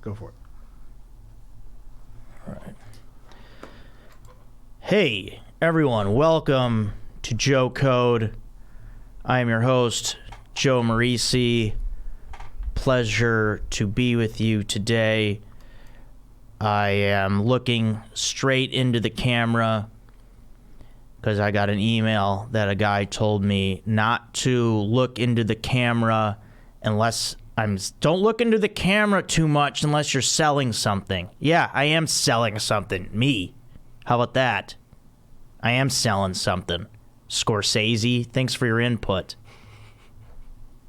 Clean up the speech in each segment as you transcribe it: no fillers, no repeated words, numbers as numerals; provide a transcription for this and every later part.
Go for it. All right. Hey, everyone. Welcome to Joe Code. I am your host, Joe Marrese. Pleasure to be with you today. I am looking straight into the camera because I got an email that a guy told me not to look into the camera unless don't look into the camera too much unless you're selling something. Yeah, I am selling something. Me. How about that? I am selling something. Scorsese, thanks for your input.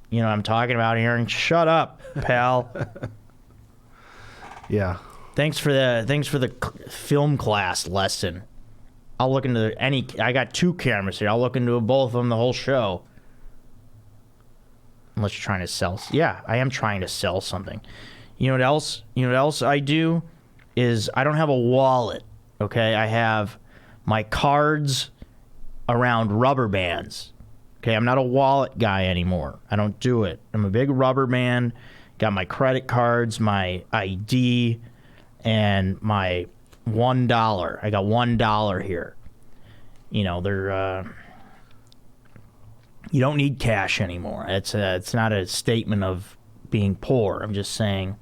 You know what I'm talking about here, and shut up, pal. Yeah. Thanks for the film class lesson. I'll look into I got two cameras here. I'll look into both of them the whole show. Unless you're trying to sell. Yeah, I am trying to sell something. You know what else? You know what else I do is I don't have a wallet. Okay, I have my cards around rubber bands. Okay, I'm not a wallet guy anymore. I don't do it. I'm a big rubber band. Got my credit cards, my ID, and my $1. I got $1 here. You know, they're you don't need cash anymore. It's not a statement of being poor. I'm just saying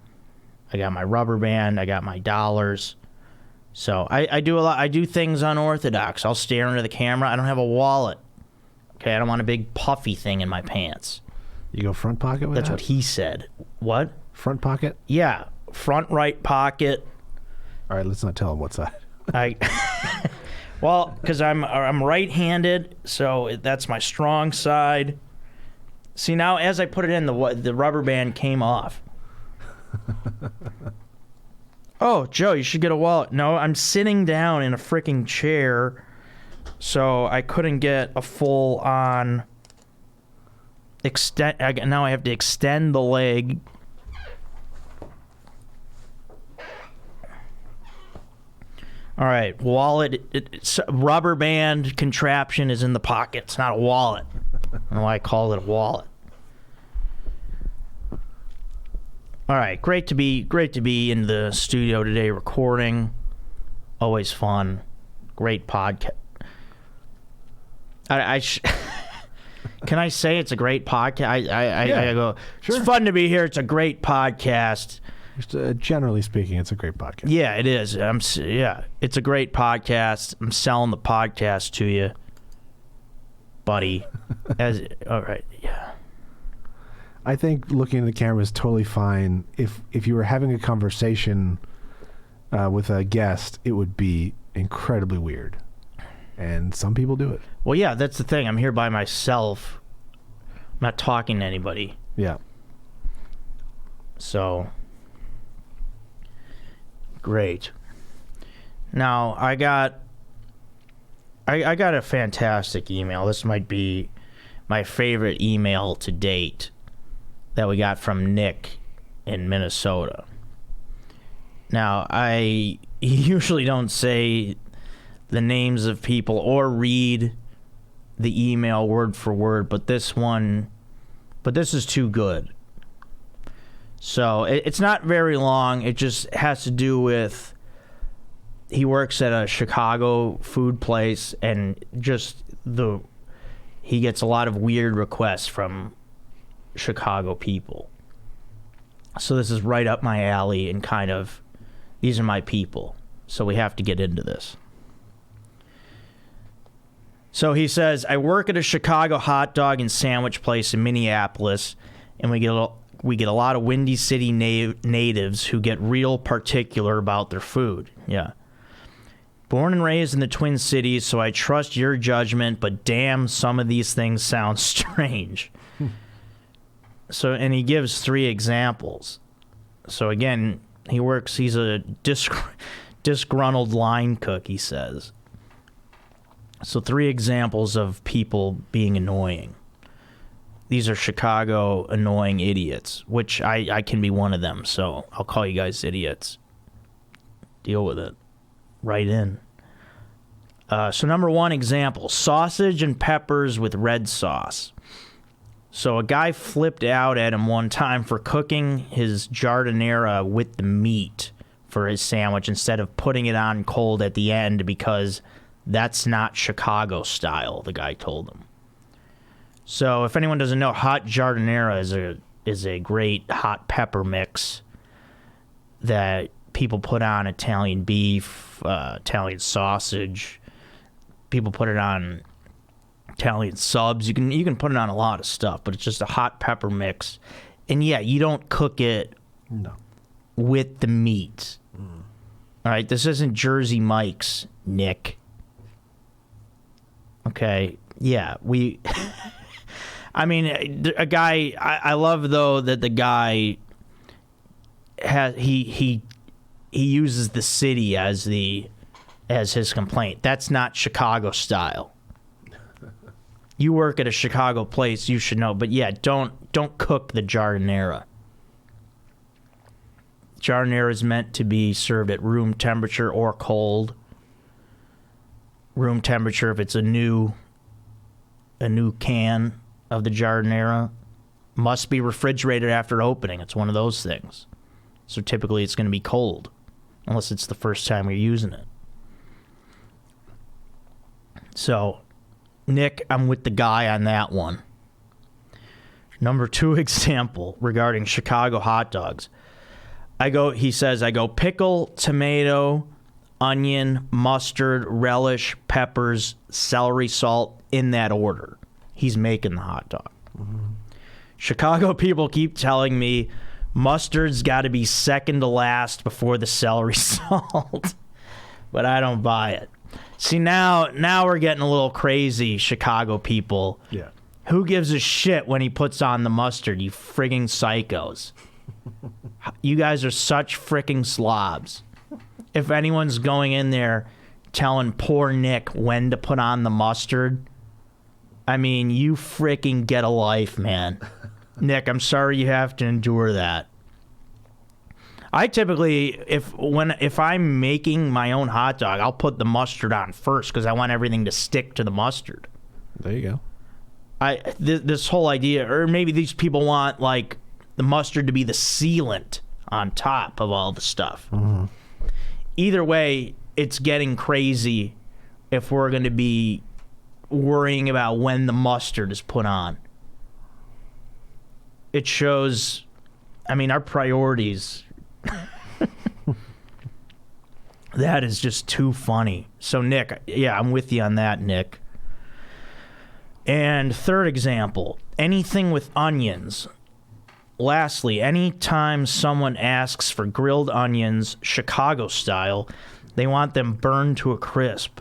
I got my rubber band, I got my dollars. So I do a lot. I do things unorthodox. I'll stare into the camera. I don't have a wallet. Okay, I don't want a big puffy thing in my pants. You go front pocket with That's that? what he said. What? Front pocket? Yeah, front right pocket. All right, let's not tell him what side. Well, because I'm right-handed, so that's my strong side. See, now as I put it in, the rubber band came off. Oh, Joe, you should get a wallet. No, I'm sitting down in a freaking chair, so I couldn't get a full-on extend. Now I have to extend the leg. All right, wallet, rubber band contraption is in the pocket. It's not a wallet. I don't know why I call it a wallet. All right, great to be in the studio today recording. Always fun. Great podcast. Can I say it's a great podcast? I go, sure. It's fun to be here. It's a great podcast. Just, generally speaking, it's a great podcast. Yeah, it is. It's a great podcast. I'm selling the podcast to you, buddy. All right, yeah. I think looking at the camera is totally fine. If you were having a conversation with a guest, it would be incredibly weird. And some people do it. Well, yeah, that's the thing. I'm here by myself. I'm not talking to anybody. Yeah. So, great. Now, I got a fantastic email. This might be my favorite email to date that we got from Nick in Minnesota. Now, I usually don't say the names of people or read the email word for word, but this is too good. So it's not very long. It just has to do with he works at a Chicago food place, and he gets a lot of weird requests from Chicago people. So this is right up my alley, and kind of these are my people. So we have to get into this. So he says, I work at a Chicago hot dog and sandwich place in Minneapolis, and we get a lot of Windy City natives who get real particular about their food. Yeah. Born and raised in the Twin Cities, so I trust your judgment, but damn, some of these things sound strange. So, and he gives 3 examples. So again, he's a disgruntled line cook, he says. So 3 examples of people being annoying. These are Chicago annoying idiots, which I can be one of them, so I'll call you guys idiots. Deal with it. Right in. So number 1 example, sausage and peppers with red sauce. So a guy flipped out at him one time for cooking his giardiniera with the meat for his sandwich instead of putting it on cold at the end because that's not Chicago style, the guy told him. So if anyone doesn't know, hot giardiniera is a great hot pepper mix that people put on Italian beef, Italian sausage. People put it on Italian subs. You can put it on a lot of stuff, but it's just a hot pepper mix. And yeah, you don't cook it with the meat. All right, this isn't Jersey Mike's, Nick. Okay, yeah, we... I mean, a guy... I love, though, that the guy... He uses the city as his complaint. That's not Chicago style. You work at a Chicago place, you should know. But yeah, don't cook the giardiniera. Giardiniera is meant to be served at room temperature or cold. Room temperature if it's a new can of the giardiniera. Must be refrigerated after opening. It's one of those things. So typically it's going to be cold, unless it's the first time you're using it. So, Nick, I'm with the guy on that one. Number 2 example regarding Chicago hot dogs. He says, pickle, tomato, onion, mustard, relish, peppers, celery, salt, in that order. He's making the hot dog. Mm-hmm. Chicago people keep telling me mustard's got to be second to last before the celery salt. But I don't buy it. See, now we're getting a little crazy, Chicago people. Yeah. Who gives a shit when he puts on the mustard, you frigging psychos? You guys are such fricking slobs. If anyone's going in there telling poor Nick when to put on the mustard, I mean, you fricking get a life, man. Nick, I'm sorry you have to endure that. I typically, if I'm making my own hot dog, I'll put the mustard on first because I want everything to stick to the mustard. There you go. This whole idea, or maybe these people want like the mustard to be the sealant on top of all the stuff. Mm-hmm. Either way, it's getting crazy if we're going to be worrying about when the mustard is put on. It shows, I mean, our priorities. That is just too funny. So, Nick, yeah, I'm with you on that, Nick. And third example, anything with onions. Lastly, anytime someone asks for grilled onions, Chicago style, they want them burned to a crisp.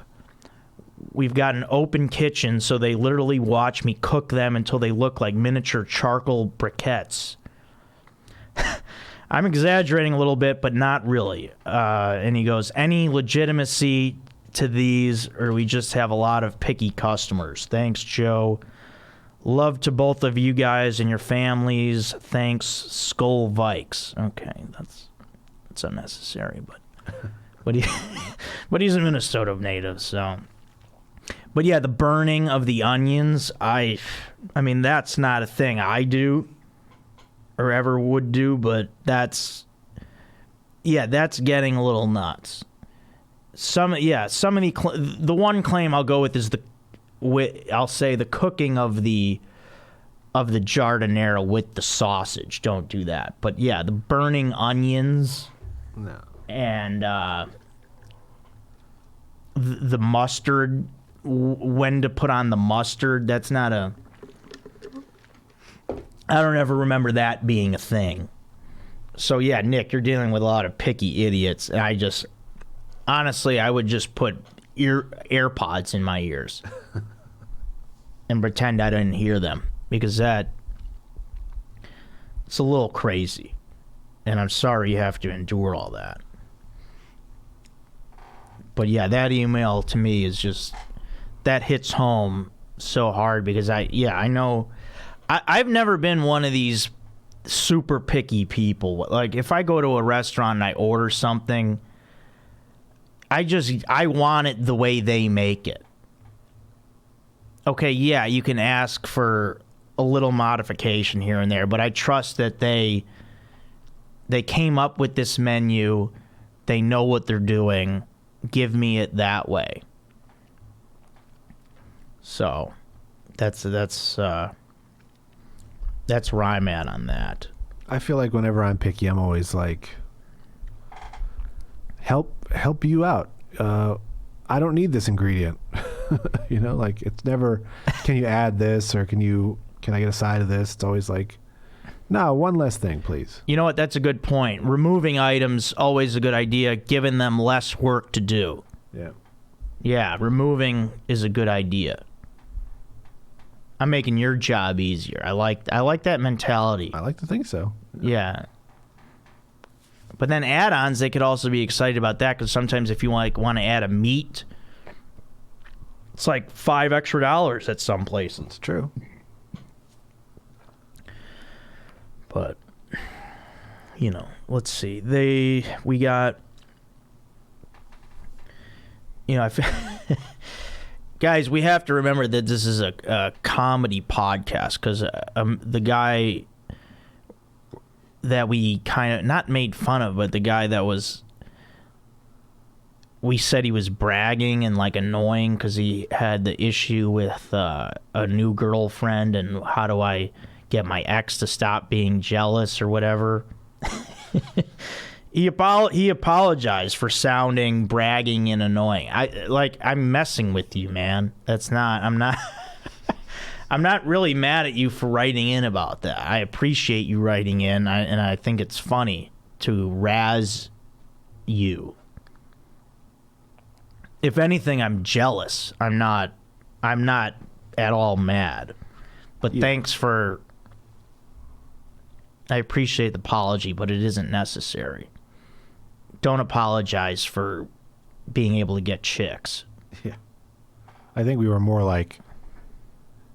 We've got an open kitchen, so they literally watch me cook them until they look like miniature charcoal briquettes. I'm exaggerating a little bit, but not really. And he goes, any legitimacy to these, or we just have a lot of picky customers? Thanks, Joe. Love to both of you guys and your families. Thanks, Skull Vikes. Okay, that's unnecessary, but he's a Minnesota native, so. But yeah, the burning of the onions, I mean, that's not a thing I do or ever would do, but that's getting a little nuts. Some of the one claim I'll go with is I'll say the cooking of the giardiniera with the sausage. Don't do that. But yeah, the burning onions. No. And the mustard, when to put on the mustard, that's not a... I don't ever remember that being a thing. So yeah, Nick, you're dealing with a lot of picky idiots, and honestly, I would just put AirPods in my ears and pretend I didn't hear them, because it's a little crazy, and I'm sorry you have to endure all that. But yeah, that email to me is just, that hits home so hard, because I know I've never been one of these super picky people. Like, if I go to a restaurant and I order something, I want it the way they make it. Okay, yeah, you can ask for a little modification here and there, but I trust that they came up with this menu. They know what they're doing. Give me it that way. So that's where I'm at on that. I feel like whenever I'm picky, I'm always like, help you out. I don't need this ingredient. You know, like it's never, can you add this or can I get a side of this? It's always like, no, one less thing, please. You know what? That's a good point. Removing items, always a good idea, giving them less work to do. Yeah. Yeah, removing is a good idea. I'm making your job easier. I like that mentality. I like to think so. Yeah. But then add-ons, they could also be excited about that because sometimes if you want to add a meat, it's like $5 extra at some places. It's true. But, you know, let's see. We got, you know, guys, we have to remember that this is a comedy podcast because the guy that we kind of, not made fun of, but the guy that we said he was bragging and like annoying because he had the issue with a new girlfriend and how do I get my ex to stop being jealous or whatever. He apologized for sounding bragging and annoying. I'm messing with you, man. I'm not really mad at you for writing in about that. I appreciate you writing in, and I think it's funny to razz you. If anything, I'm jealous. I'm not at all mad. But Yeah. Thanks for. I appreciate the apology, but it isn't necessary. Don't apologize for being able to get chicks. Yeah. I think we were more like,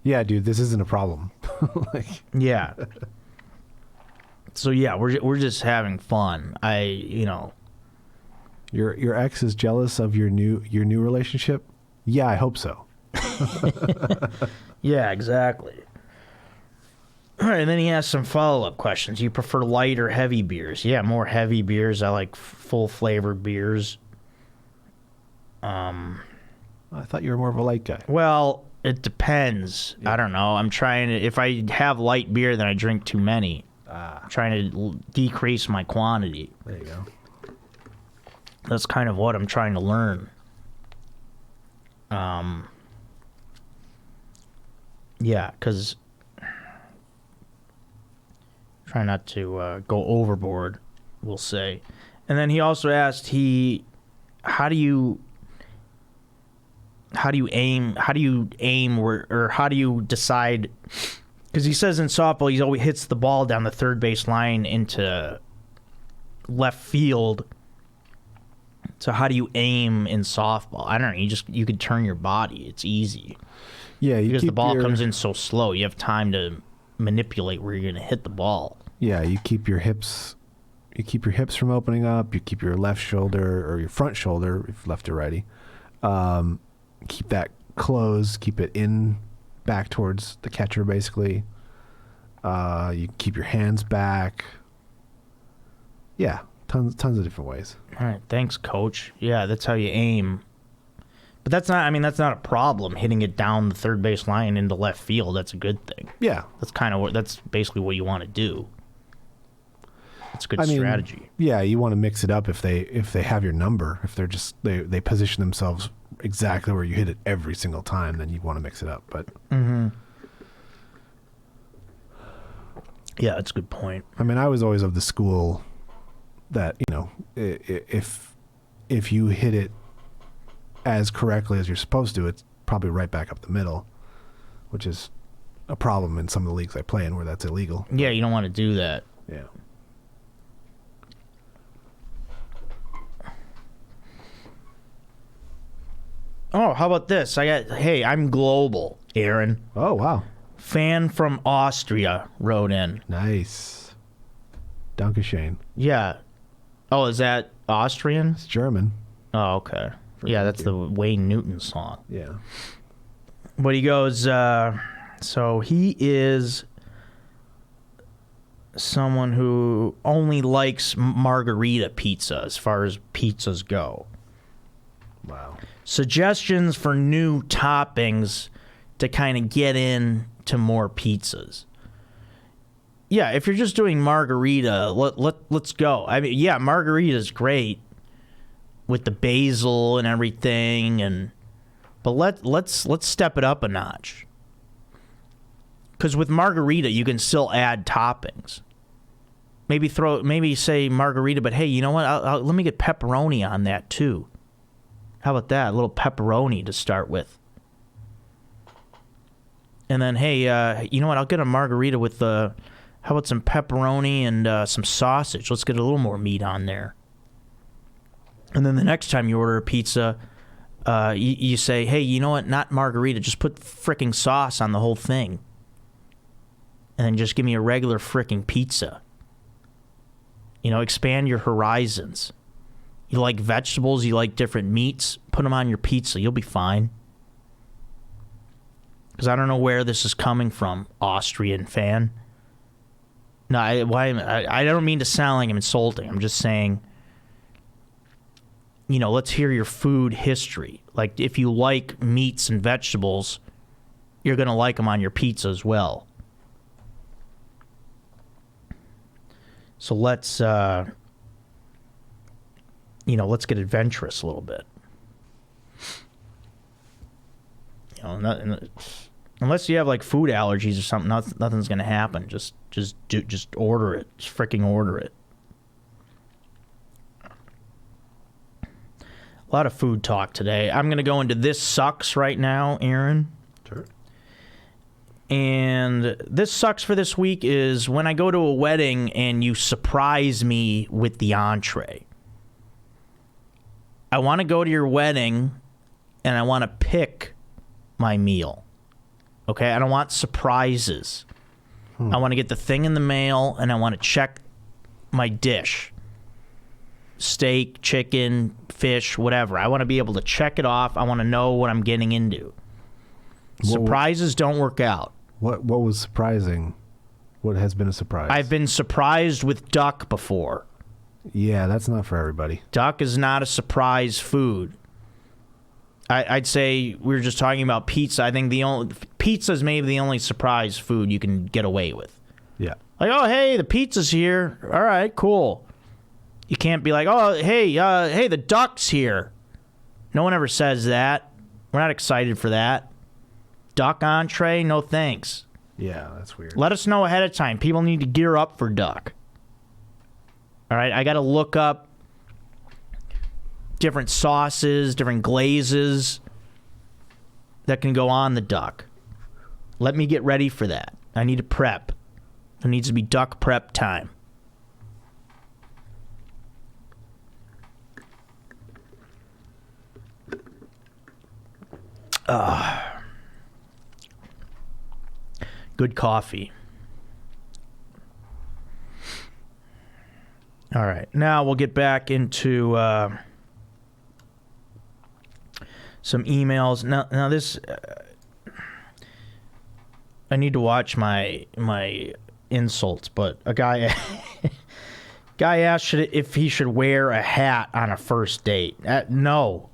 yeah, dude, this isn't a problem. Like, Yeah. So yeah, we're just having fun. your ex is jealous of your new relationship? Yeah, I hope so. Yeah, exactly. All right, and then he has some follow-up questions. You prefer light or heavy beers? Yeah, more heavy beers. I like full-flavored beers. I thought you were more of a light guy. Well, it depends. Yeah. I don't know. I'm trying to... If I have light beer, then I drink too many. I'm trying to decrease my quantity. There you go. That's kind of what I'm trying to learn. Yeah, because... Try not to go overboard, we'll say. And then he also asked, how do you aim, or how do you decide, because he says in softball he always hits the ball down the third base line into left field. So how do you aim in softball? I don't know, you could turn your body. It's easy. Yeah, because the ball comes in so slow, you have time to manipulate where you're going to hit the ball. Yeah, you keep your hips from opening up, you keep your left shoulder or your front shoulder, if left or righty. Keep that closed, keep it in back towards the catcher basically. You keep your hands back. Yeah, tons of different ways. All right, thanks, coach. Yeah, that's how you aim. But that's not a problem, hitting it down the third base line into left field. That's a good thing. Yeah. That's basically what you want to do. It's a good strategy. Yeah, you want to mix it up if they have your number. If they're just they position themselves exactly where you hit it every single time, then you want to mix it up. But yeah, that's a good point. I mean, I was always of the school that, you know, if you hit it as correctly as you're supposed to, it's probably right back up the middle, which is a problem in some of the leagues I play in where that's illegal. Yeah, you don't want to do that. Yeah. Oh, how about this? I'm global, Aaron. Oh, wow. Fan from Austria wrote in. Nice. Dankeschön. Yeah. Oh, is that Austrian? It's German. Oh, okay. Yeah, that's the Wayne Newton song. Yeah. But he goes, So he is someone who only likes margarita pizza as far as pizzas go. Wow. Suggestions for new toppings to kind of get into more pizzas. Yeah, if you're just doing margarita, let's go. I mean, yeah, margarita's great with the basil and everything, but let's step it up a notch. Because with margarita, you can still add toppings. Maybe say margarita, but hey, you know what? Let me get pepperoni on that too. How about that? A little pepperoni to start with. And then, hey, you know what? I'll get a margarita with how about some pepperoni and some sausage? Let's get a little more meat on there. And then the next time you order a pizza, you say, hey, you know what? Not margarita. Just put fricking sauce on the whole thing. And then just give me a regular fricking pizza. You know, expand your horizons. You like vegetables, you like different meats, put them on your pizza. You'll be fine. Because I don't know where this is coming from, Austrian fan. No, I don't mean to sound like I'm insulting. I'm just saying, you know, let's hear your food history. Like, if you like meats and vegetables, you're going to like them on your pizza as well. So let's get adventurous a little bit. You know, unless you have like food allergies or something, nothing's gonna happen. Just order it. Just freaking order it. A lot of food talk today. I'm gonna go into this sucks right now, Aaron. Sure. And this sucks for this week is when I go to a wedding and you surprise me with the entree. I want to go to your wedding and I want to pick my meal. Okay? I don't want surprises. I want to get the thing in the mail and I want to check my dish. Steak, chicken, fish, whatever. I want to be able to check it off. I want to know what I'm getting into. Surprises don't work out. What was surprising? What has been a surprise? I've been surprised with duck before. Yeah, that's not for everybody. Duck is not a surprise food. I'd say we were just talking about pizza. I think pizza is maybe the only surprise food you can get away with. Yeah. Like, oh, hey, the pizza's here. All right, cool. You can't be like, oh, hey, the duck's here. No one ever says that. We're not excited for that. Duck entree? No thanks. Yeah, that's weird. Let us know ahead of time. People need to gear up for duck. All right, I got to look up different sauces, different glazes that can go on the duck. Let me get ready for that. I need to prep. There needs to be duck prep time. Good coffee. All right. Now we'll get back into some emails. Now this I need to watch my insults, but a guy asked if he should wear a hat on a first date. No.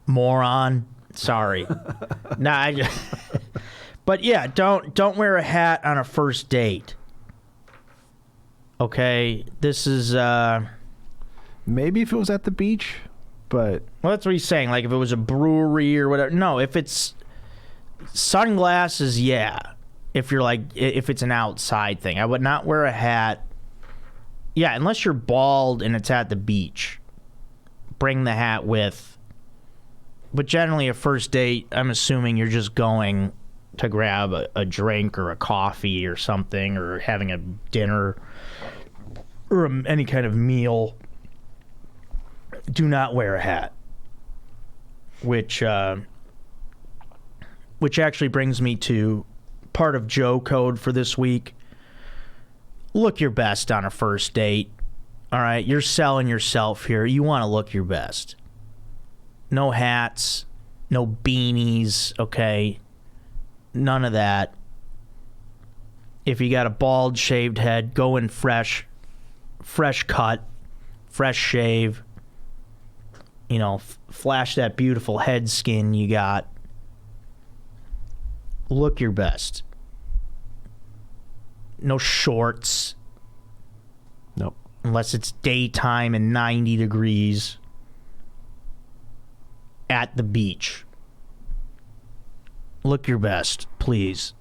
Moron. Sorry. But yeah, don't wear a hat on a first date. Okay, this is maybe if it was at the beach, but well, that's what he's saying. Like if it was a brewery or whatever. No, if it's sunglasses, yeah. If it's an outside thing, I would not wear a hat. Yeah, unless you're bald and it's at the beach, bring the hat with. But generally, a first date, I'm assuming you're just going to grab a drink or a coffee or something, or having a dinner or any kind of meal. Do not wear a hat. Which actually brings me to part of Joe code for this week. Look your best on a first date. All right, you're selling yourself here. You want to look your best. No hats, no beanies, okay? None of that. If you got a bald, shaved head, go in fresh cut, fresh shave. You know, flash that beautiful head skin you got. Look your best. No shorts. Nope. Unless it's daytime and 90 degrees at the beach. Look your best, please.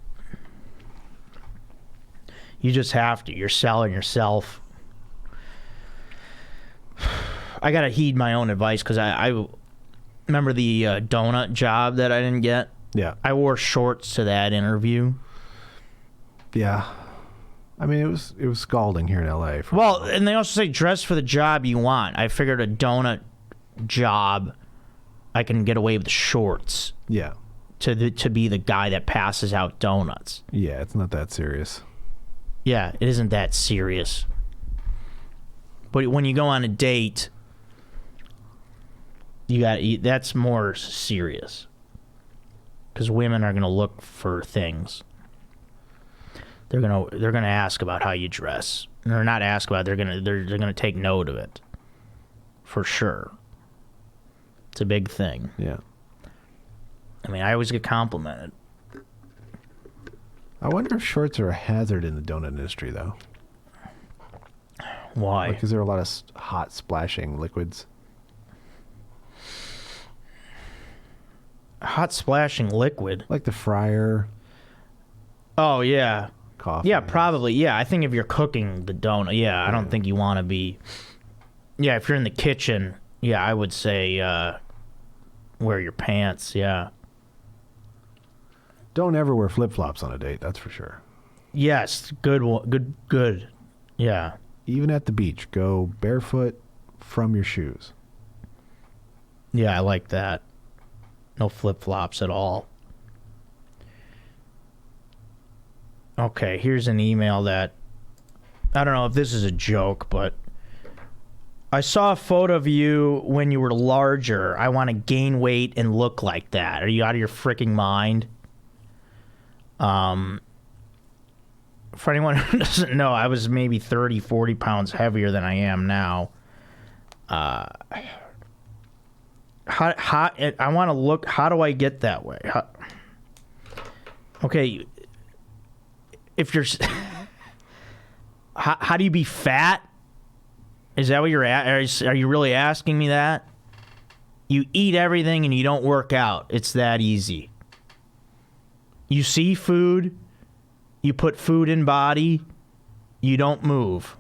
You just have to. You're selling yourself. I gotta heed my own advice because I remember the donut job that I didn't get. Yeah. I wore shorts to that interview. Yeah. I mean, it was scalding here in L.A. Well, and they also say dress for the job you want. I figured a donut job, I can get away with shorts. Yeah. To be the guy that passes out donuts. Yeah, it's not that serious. Yeah, it isn't that serious. But when you go on a date, that's more serious. Because women are going to look for things. They're gonna ask about how you dress. They're not ask about it, they're gonna take note of it. For sure. It's a big thing. Yeah. I mean, I always get complimented. I wonder if shorts are a hazard in the donut industry, though. Why? Because there are a lot of hot splashing liquids. Hot splashing liquid? Like the fryer. Oh, yeah. Coffee. Yeah, probably. Yeah, I think if you're cooking the donut, I don't think you want to be... Yeah, if you're in the kitchen, I would say wear your pants, yeah. Don't ever wear flip-flops on a date, that's for sure. Yes, good. Yeah. Even at the beach, go barefoot from your shoes. Yeah, I like that. No flip-flops at all. Okay, here's an email that... I don't know if this is a joke, but... I saw a photo of you when you were larger. I want to gain weight and look like that. Are you out of your freaking mind? For anyone who doesn't know, I was maybe 30, 40 pounds heavier than I am now. I want to look... How do I get that way? Okay... If you're, how do you be fat? Is that what you're at? Are you really asking me that? You eat everything and you don't work out. It's that easy. You see food, you put food in body, you don't move.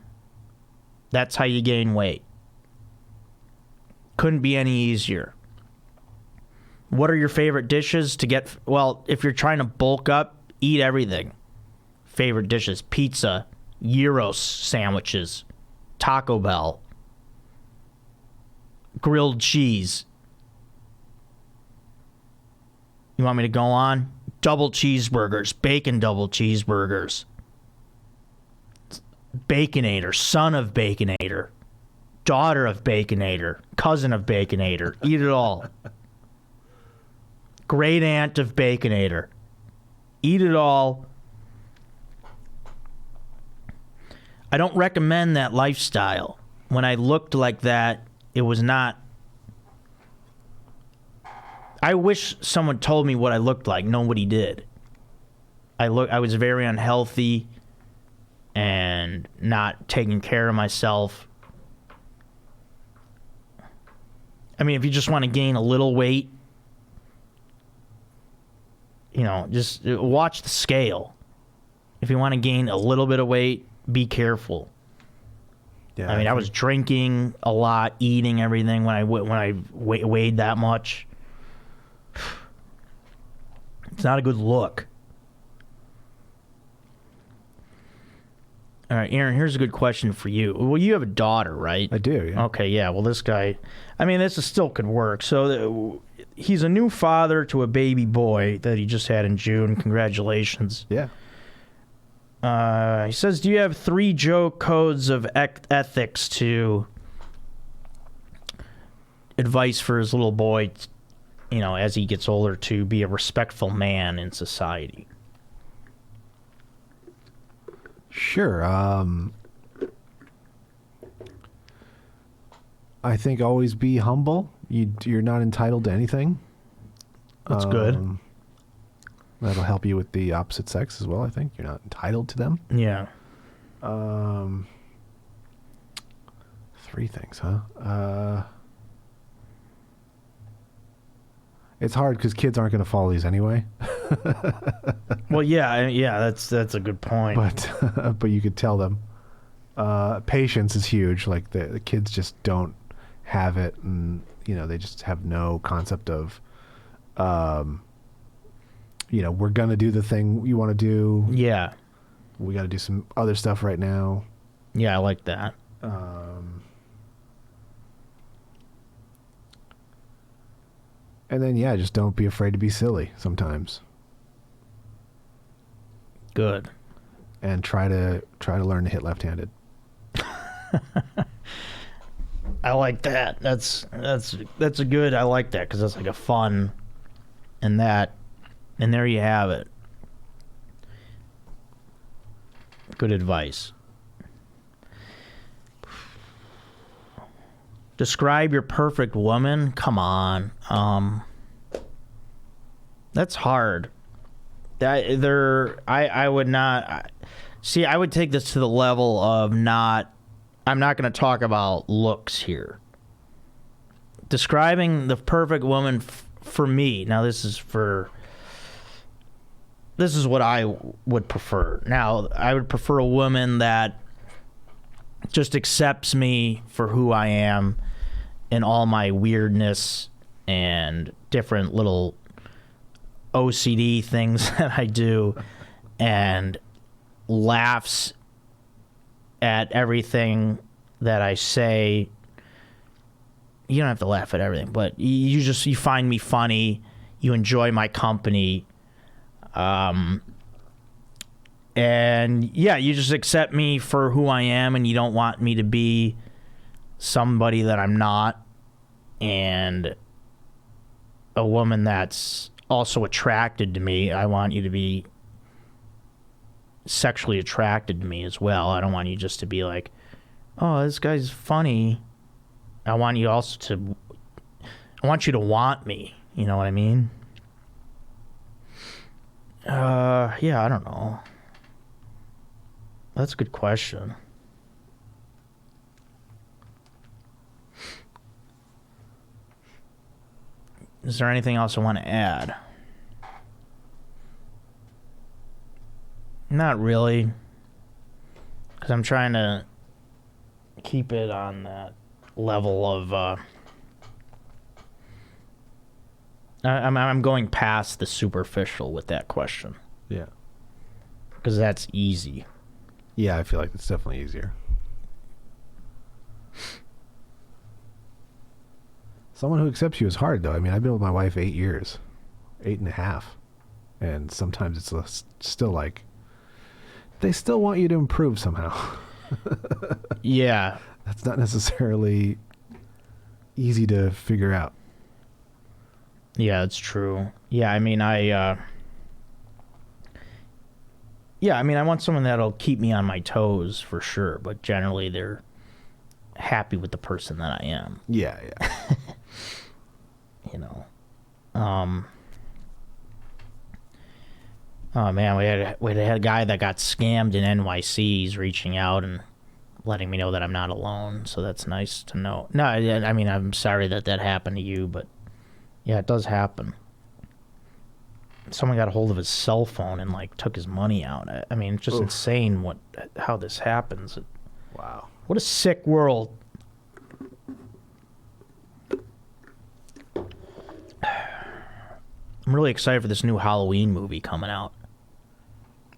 That's how you gain weight. Couldn't be any easier. What are your favorite dishes to get? Well, if you're trying to bulk up, eat everything. Favorite dishes: pizza, gyros sandwiches, Taco Bell, grilled cheese. You want me to go on? Double cheeseburgers, bacon double cheeseburgers. Baconator, son of Baconator, daughter of Baconator, cousin of Baconator. Eat it all. Great aunt of Baconator. Eat it all. I don't recommend that lifestyle. When I looked like that, it was not... I wish someone told me what I looked like. Nobody did. I was very unhealthy and not taking care of myself. I mean, if you just want to gain a little weight, just watch the scale. If you want to gain a little bit of weight, be careful. Yeah, I mean, I was drinking a lot, eating everything when I weighed that much. It's not a good look. All right, Aaron, here's a good question for you. Well, you have a daughter, right? I do, yeah. Okay, yeah. Well, this guy, I mean, this still could work. So he's a new father to a baby boy that he just had in June. Congratulations. Yeah. He says, do you have 3 Joe codes of ethics to advice for his little boy as he gets older, to be a respectful man in society? Sure. I think always be humble. You're not entitled to anything. That's good. That'll help you with the opposite sex as well, I think. You're not entitled to them. Yeah. 3 things, huh? It's hard because kids aren't going to follow these anyway. Well, yeah, that's a good point. But you could tell them. Patience is huge. Like the kids just don't have it, and they just have no concept of, we're gonna do the thing you want to do. Yeah. We got to do some other stuff right now. Yeah, I like that. And then just don't be afraid to be silly sometimes. Good. And try to learn to hit left-handed. I like that. That's a good. I like that because that's like a fun, and there you have it. Good advice. Describe your perfect woman. Come on. That's hard. I would not see. I would take this to the level of not. I'm not going to talk about looks here. Describing the perfect woman for me. Now this is what I would prefer. Now I would prefer a woman that just accepts me for who I am and all my weirdness and different little OCD things that I do, and laughs at everything that I say. You don't have to laugh at everything, but you find me funny, you enjoy my company, and you just accept me for who I am, and you don't want me to be somebody that I'm not. And a woman that's also attracted to me, I want you to be sexually attracted to me as well. I don't want you just to be like, oh, this guy's funny. I want you you to want me. You know what I mean? I don't know. That's a good question. Is there anything else I want to add? Not really. Because I'm trying to keep it on that level of... I'm going past the superficial with that question. Yeah. Because that's easy. Yeah, I feel like it's definitely easier. Someone who accepts you is hard, though. I mean, I've been with my wife 8 years. 8.5. And sometimes it's still like... They still want you to improve somehow. Yeah. That's not necessarily easy to figure out. Yeah, it's true. Yeah, I mean, I want someone that'll keep me on my toes for sure, but generally they're happy with the person that I am. Yeah. Oh man, we had a guy that got scammed in NYC. He's reaching out and letting me know that I'm not alone, so that's nice to know. No, I mean, I'm sorry that happened to you, but yeah, it does happen. Someone got a hold of his cell phone and took his money out. I mean, it's just insane how this happens. Wow. What a sick world. I'm really excited for this new Halloween movie coming out.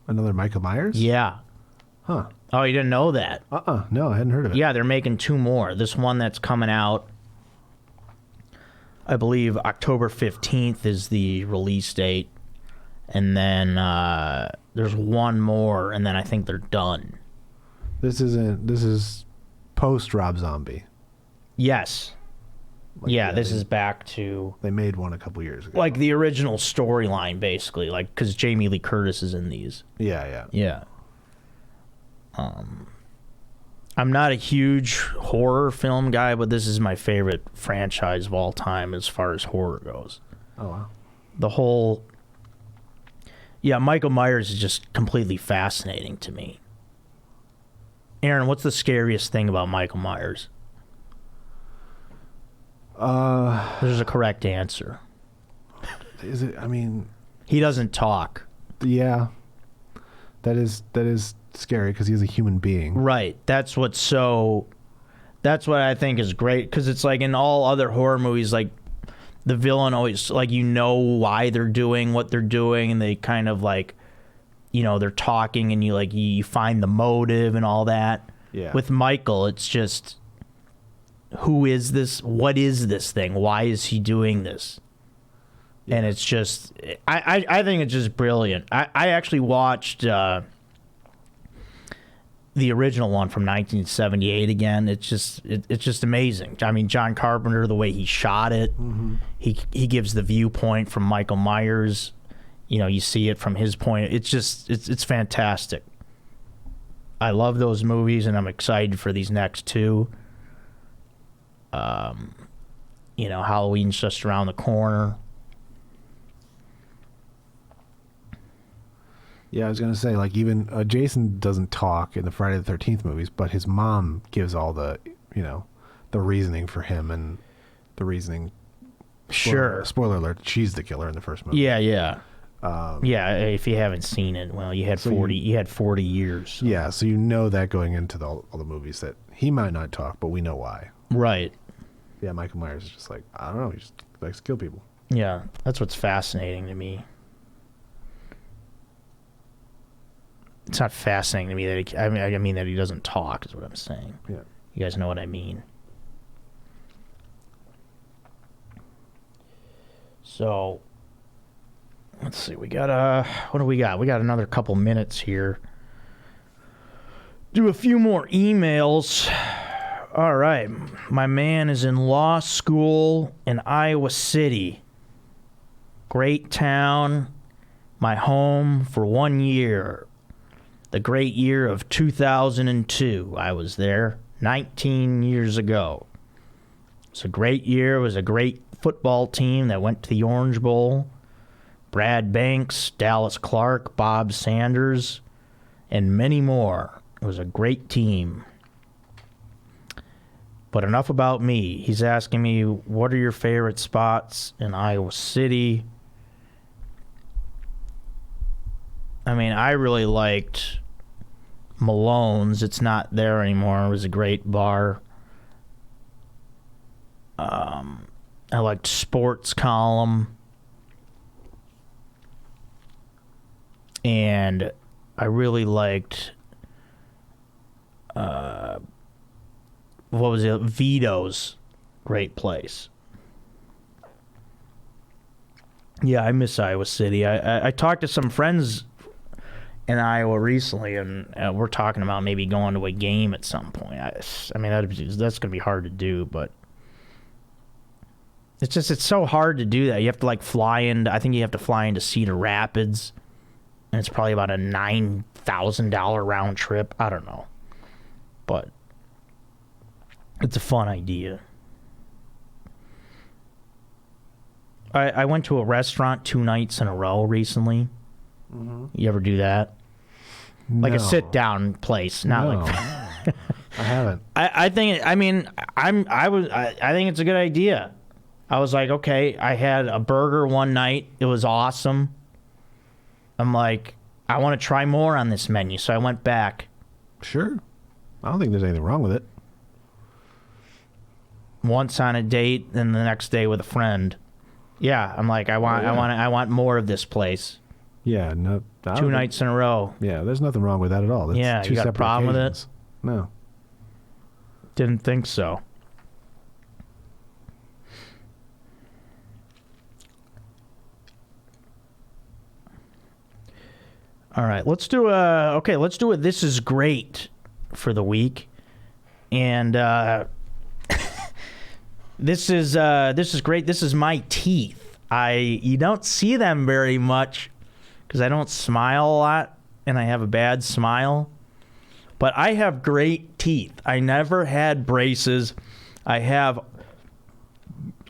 Another Michael Myers? Yeah. Huh. Oh, you didn't know that? No, I hadn't heard of it. Yeah, they're making 2 more. This one that's coming out, I believe October 15th is the release date. And then there's 1 more, and then I think they're done. This is post Rob Zombie. Yes. Like, yeah, this is back to they made one a couple years ago. like the original storyline, basically, like because Jamie Lee Curtis is in these. Yeah. Yeah. I'm not a huge horror film guy, but this is my favorite franchise of all time as far as horror goes. Oh wow. The whole. Yeah, Michael Myers is just completely fascinating to me. Aaron, what's the scariest thing about Michael Myers? There's a correct answer. Is it? I mean, he doesn't talk. Yeah, that is scary because he's a human being. Right. That's what I think is great, because it's like in all other horror movies, like the villain always, like, you know why they're doing what they're doing, and they kind of like, you know, they're talking and you find the motive and all that. Yeah. With Michael, it's just, who is this? What is this thing? Why is he doing this? Yeah. And it's just, I think it's just brilliant. I actually watched the original one from 1978 again. It's just amazing. I mean, John Carpenter, the way he shot it, he gives the viewpoint from Michael Myers. You know, you see it from his point. It's fantastic. I love those movies, and I'm excited for these next two. You know, Halloween's just around the corner. Yeah, I was gonna say, like, even Jason doesn't talk in the Friday the 13th movies, but his mom gives all the, you know, the reasoning for him and the reasoning. Sure. Spoiler alert: she's the killer in the first movie. Yeah. Yeah. If you haven't seen it, well, you had 40 years. So. Yeah, so you know that going into all the movies that he might not talk, but we know why. Right. Yeah, Michael Myers is just like, I don't know, he just likes to kill people. Yeah, that's what's fascinating to me. It's not fascinating to me that I mean that he doesn't talk is what I'm saying. Yeah. You guys know what I mean. So, let's see. We got what do we got? We got another couple minutes here. Do a few more emails. All right. My man is in law school in Iowa City. Great town. My home for 1 year. The great year of 2002. I was there 19 years ago. It was a great year. It was a great football team that went to the Orange Bowl. Brad Banks, Dallas Clark, Bob Sanders, and many more. It was a great team. But enough about me. He's asking me, what are your favorite spots in Iowa City? I mean, I really liked Malone's. It's not there anymore. It was a great bar. I liked Sports Column. And I really liked, what was it? Vito's. Great place. Yeah, I miss Iowa City. I talked to some friends in Iowa recently, and we're talking about maybe going to a game at some point. I mean, that's going to be hard to do, but it's so hard to do that. You have to I think you have to fly into Cedar Rapids, and it's probably about a $9,000 round trip. I don't know, but it's a fun idea. I went to a restaurant 2 nights in a row recently. Mm-hmm. You ever do that? Like a sit-down place, not no. like. I haven't. I think. I mean, I think it's a good idea. I was like, okay. I had a burger one night. It was awesome. I'm like, I want to try more on this menu, so I went back. Sure. I don't think there's anything wrong with it. Once on a date, and the next day with a friend. Yeah, I'm like, I want more of this place. Yeah, no. 2 nights in a row. Yeah, there's nothing wrong with that at all. That's yeah, two you got a problem occasions. with it? No. Didn't think so. All right, let's do a This Is Great for the week. And This is great. This is my teeth. You don't see them very much because I don't smile a lot and I have a bad smile. But I have great teeth. I never had braces. I have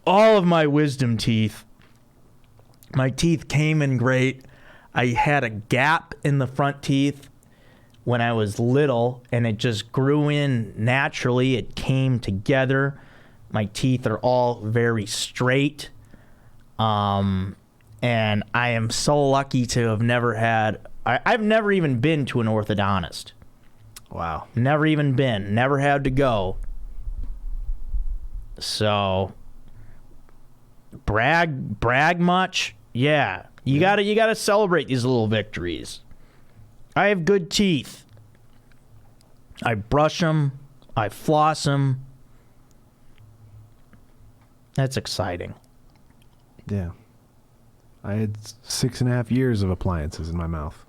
all of my wisdom teeth. My teeth came in great. I had a gap in the front teeth when I was little, and it just grew in naturally. It came together. My teeth are all very straight. And I am so lucky to have never had... I've never even been to an orthodontist. Wow. Never even been. Never had to go. So, brag much? Yeah. You gotta celebrate these little victories. I have good teeth. I brush them. I floss them. That's exciting. Yeah. I had 6.5 years of appliances in my mouth.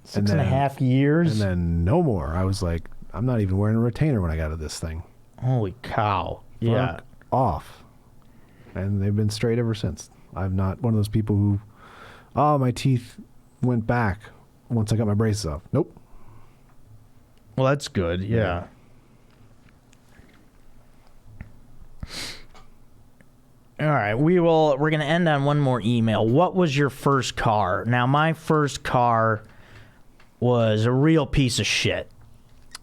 6.5 years? And then no more. I was like, I'm not even wearing a retainer when I got to this thing. Holy cow. Yeah. Fuck off. And they've been straight ever since. I'm not one of those people who, my teeth went back once I got my braces off. Nope. Well, that's good. Yeah. All right, we're going to end on one more email. What was your first car? Now, my first car was a real piece of shit.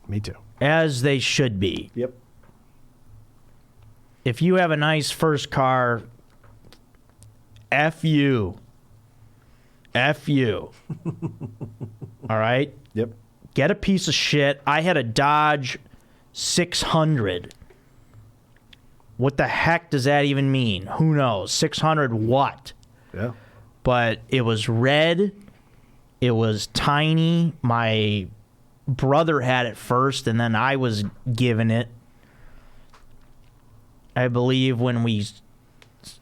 Me too. As they should be. Yep. If you have a nice first car, F you. F you. All right? Yep. Get a piece of shit. I had a Dodge 600. What the heck does that even mean? Who knows? 600 what? Yeah. But it was red. It was tiny. My brother had it first, and then I was given it. I believe when we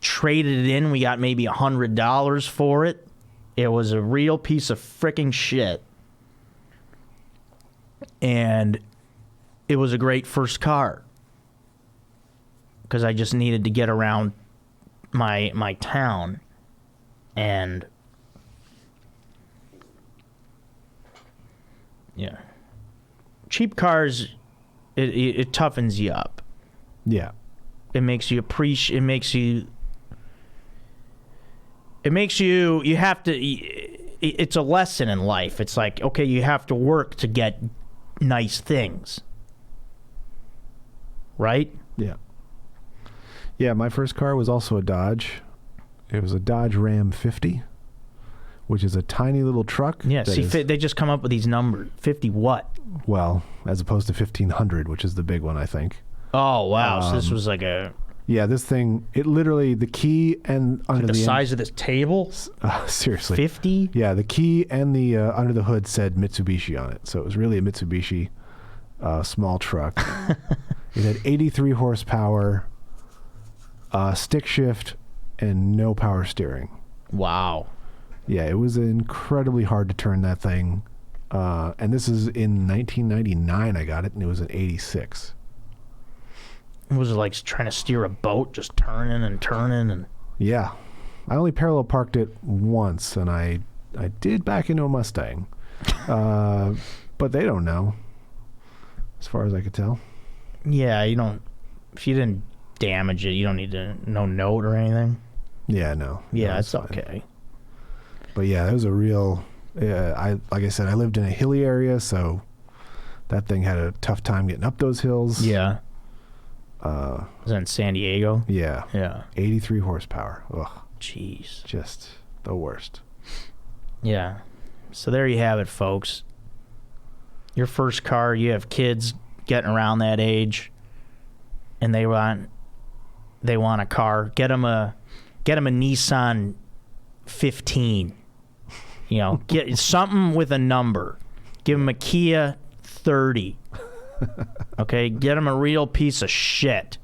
traded it in, we got maybe $100 for it. It was a real piece of freaking shit. And it was a great first car. Because I just needed to get around my town. And yeah. Cheap cars, it toughens you up. Yeah. It makes you appreciate, you have to, it's a lesson in life. It's like, okay, you have to work to get nice things. Right? Yeah. Yeah, my first car was also a Dodge. It was a Dodge Ram 50, which is a tiny little truck. Yeah, see, they just come up with these numbers. 50 what? Well, as opposed to 1500, which is the big one, I think. Oh, wow. So this was like a... Yeah, this thing, it literally, the key and under the the size of this table? Seriously. 50? Yeah, the key and the under the hood said Mitsubishi on it. So it was really a Mitsubishi small truck. It had 83 horsepower, stick shift, and no power steering. Wow. Yeah, it was incredibly hard to turn that thing. And this is in 1999 I got it, and it was an 86. Was it like trying to steer a boat, just turning and turning? And yeah. I only parallel parked it once, and I did back into a Mustang. But they don't know, as far as I could tell. Yeah, you don't... If you didn't damage it, you don't need to... No note or anything? Yeah, no. Yeah, no, it's fine. okay. But yeah, it was a real... like I said, I lived in a hilly area, so that thing had a tough time getting up those hills. Yeah. Was that in San Diego? Yeah. Yeah. 83 horsepower. Ugh. Jeez. Just the worst. Yeah. So there you have it, folks. Your first car, you have kids getting around that age, and they want a car. Get them a Nissan 15. You know, get something with a number. Give them a Kia 30. Okay, get them a real piece of shit.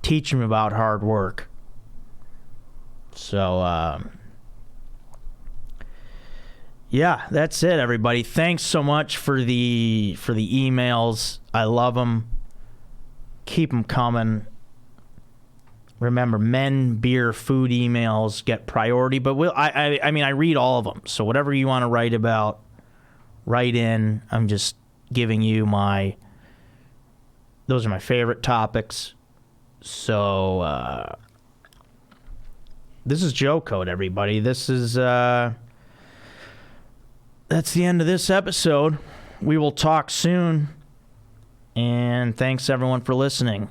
Teach them about hard work. So, yeah, that's it, everybody. Thanks so much for the emails. I love them. keep them coming. Remember, men, beer, food emails get priority, but I mean, I read all of them. So whatever you want to write about, write in. I'm just giving you those are my favorite topics. So this is Joe Code, everybody. This is that's the end of this episode. We will talk soon, and thanks everyone for listening.